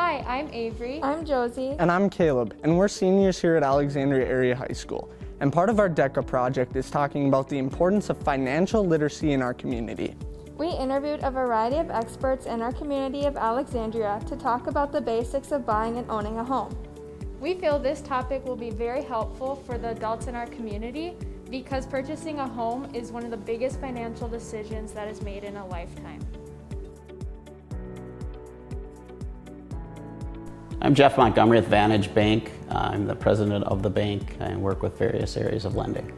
Hi, I'm Avery. I'm Josie. And I'm Caleb, and we're seniors here at Alexandria Area High School. And part of our DECA project is talking about the importance of financial literacy in our community. We interviewed a variety of experts in our community of Alexandria to talk about the basics of buying and owning a home. We feel this topic will be very helpful for the adults in our community because purchasing a home is one of the biggest financial decisions that is made in a lifetime. I'm Jeff Montgomery at Vantage Bank. I'm the president of the bank and work with various areas of lending.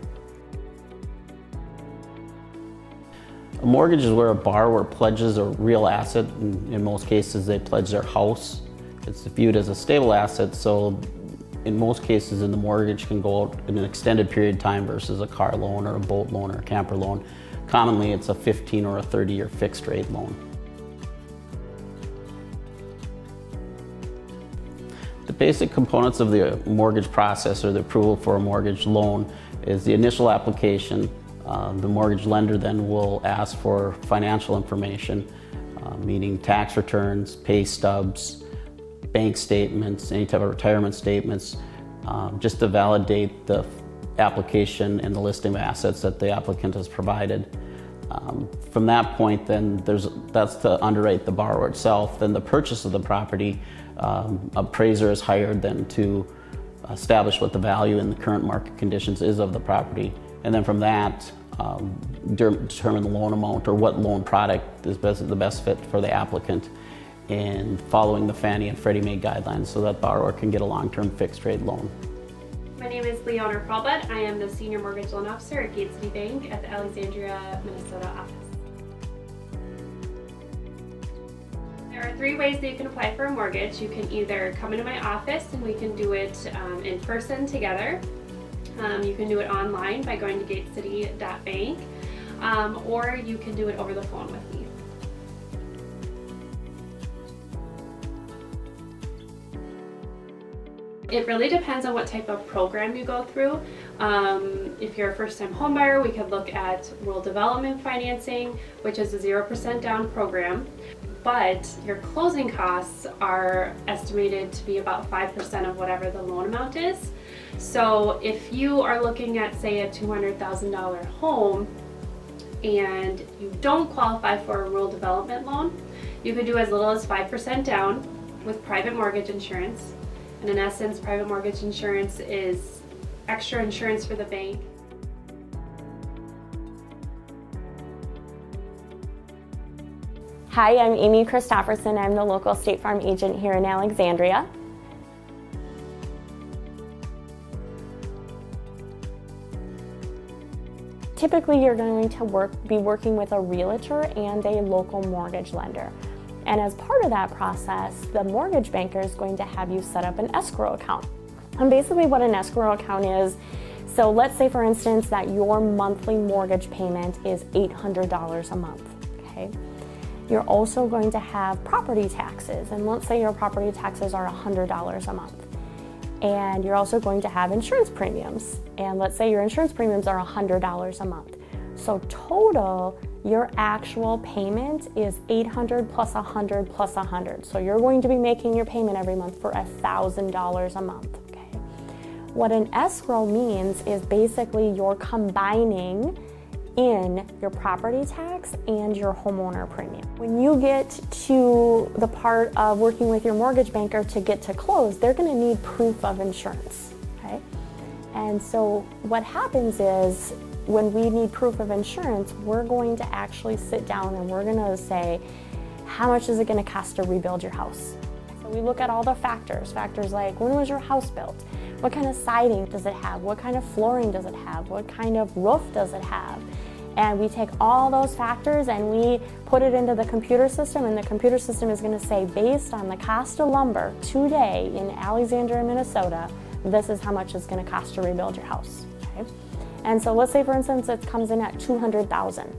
A mortgage is where a borrower pledges a real asset. In most cases, they pledge their house. It's viewed as a stable asset, so in most cases, the mortgage can go out in an extended period of time versus a car loan or a boat loan or a camper loan. Commonly, it's a 15 or a 30-year fixed rate loan. The basic components of the mortgage process or the approval for a mortgage loan is the initial application. The mortgage lender then will ask for financial information, meaning tax returns, pay stubs, bank statements, any type of retirement statements, just to validate the application and the listing of assets that the applicant has provided. From that point, then that's to underwrite the borrower itself. Then the purchase of the property, appraiser is hired then to establish what the value in the current market conditions is of the property. And then from that, determine the loan amount or what loan product is the best fit for the applicant, and following the Fannie and Freddie Mae guidelines so that borrower can get a long-term fixed rate loan. My name is Leona Perlbud. I am the Senior Mortgage Loan Officer at Gate City Bank at the Alexandria, Minnesota office. There are 3 ways that you can apply for a mortgage. You can either come into my office and we can do it in person together. You can do it online by going to gatecity.bank, or you can do it over the phone with me. It really depends on what type of program you go through. If you're a first-time home buyer, we could look at rural development financing, which is a 0% down program. But your closing costs are estimated to be about 5% of whatever the loan amount is. So if you are looking at, say, a $200,000 home and you don't qualify for a rural development loan, you could do as little as 5% down with private mortgage insurance. And in essence, private mortgage insurance is extra insurance for the bank. Hi, I'm Amy Christofferson. I'm the local State Farm agent here in Alexandria. Typically, you're going to be working with a realtor and a local mortgage lender. And as part of that process, the mortgage banker is going to have you set up an escrow account. And basically what an escrow account is, so let's say for instance that your monthly mortgage payment is $800 a month, okay? You're also going to have property taxes, and let's say your property taxes are $100 a month. And you're also going to have insurance premiums, and let's say your insurance premiums are $100 a month. So total, your actual payment is $800 plus $100 plus $100. So you're going to be making your payment every month for $1,000 a month, okay? What an escrow means is basically you're combining in your property tax and your homeowner premium. When you get to the part of working with your mortgage banker to get to close, they're gonna need proof of insurance, okay? And so what happens is when we need proof of insurance, we're going to actually sit down and we're gonna say, how much is it gonna cost to rebuild your house? So we look at all the factors like when was your house built? What kind of siding does it have? What kind of flooring does it have? What kind of roof does it have? And we take all those factors and we put it into the computer system, and the computer system is going to say, based on the cost of lumber today in Alexandria, Minnesota, this is how much it's going to cost to rebuild your house. Okay? And so let's say, for instance, it comes in at $200,000.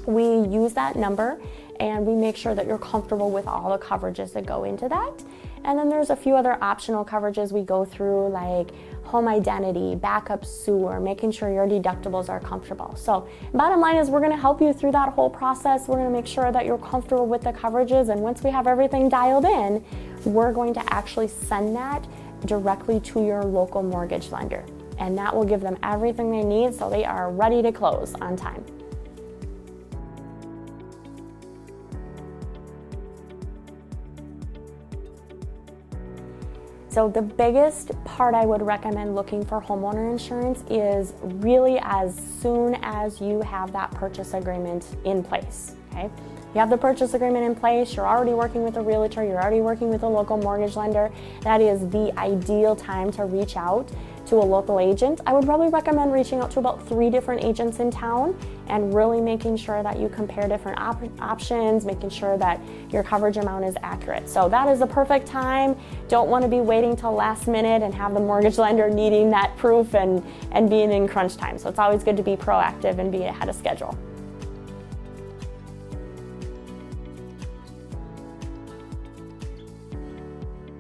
We use that number and we make sure that you're comfortable with all the coverages that go into that. And then there's a few other optional coverages we go through, like home identity, backup sewer, making sure your deductibles are comfortable. So bottom line is we're going to help you through that whole process. We're going to make sure that you're comfortable with the coverages, and once we have everything dialed in, we're going to actually send that directly to your local mortgage lender. And that will give them everything they need so they are ready to close on time. So the biggest part I would recommend looking for homeowner insurance is really as soon as you have that purchase agreement in place, okay? You have the purchase agreement in place, you're already working with a realtor, you're already working with a local mortgage lender. That is the ideal time to reach out to a local agent. I would probably recommend reaching out to about 3 different agents in town and really making sure that you compare different options, making sure that your coverage amount is accurate. So that is the perfect time. Don't want to be waiting till last minute and have the mortgage lender needing that proof and being in crunch time. So it's always good to be proactive and be ahead of schedule.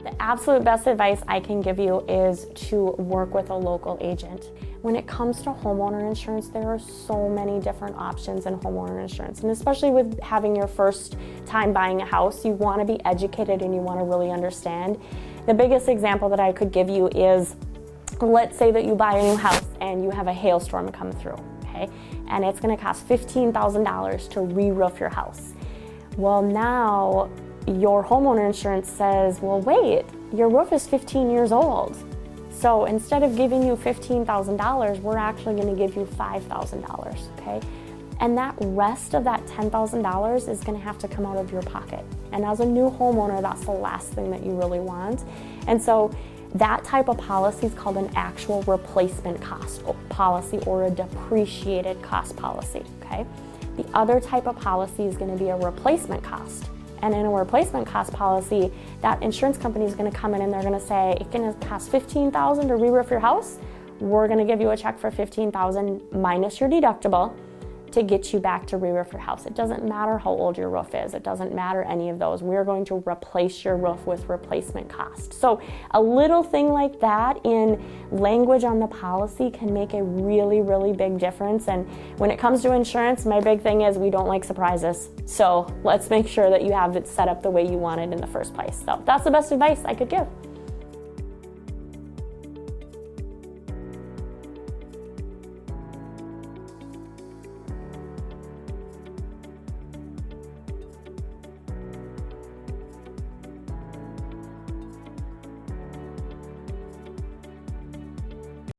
The absolute best advice I can give you is to work with a local agent. When it comes to homeowner insurance, there are so many different options in homeowner insurance. And especially with having your first time buying a house, you want to be educated and you want to really understand. The biggest example that I could give you is, let's say that you buy a new house and you have a hailstorm come through, okay? And it's going to cost $15,000 to re-roof your house. Well, now your homeowner insurance says, well, wait, your roof is 15 years old. So instead of giving you $15,000, we're actually going to give you $5,000, okay? And that rest of that $10,000 is going to have to come out of your pocket. And as a new homeowner, that's the last thing that you really want. And so that type of policy is called an actual replacement cost policy or a depreciated cost policy, okay? The other type of policy is going to be a replacement cost. And in a replacement cost policy, that insurance company is going to come in and they're going to say, it's going to cost $15,000 to re-roof your house. We're going to give you a check for $15,000 minus your deductible to get you back to re-roof your house. It doesn't matter how old your roof is. It doesn't matter any of those. We're going to replace your roof with replacement cost. So a little thing like that in language on the policy can make a really, really big difference. And when it comes to insurance, my big thing is we don't like surprises. So let's make sure that you have it set up the way you want it in the first place. So that's the best advice I could give.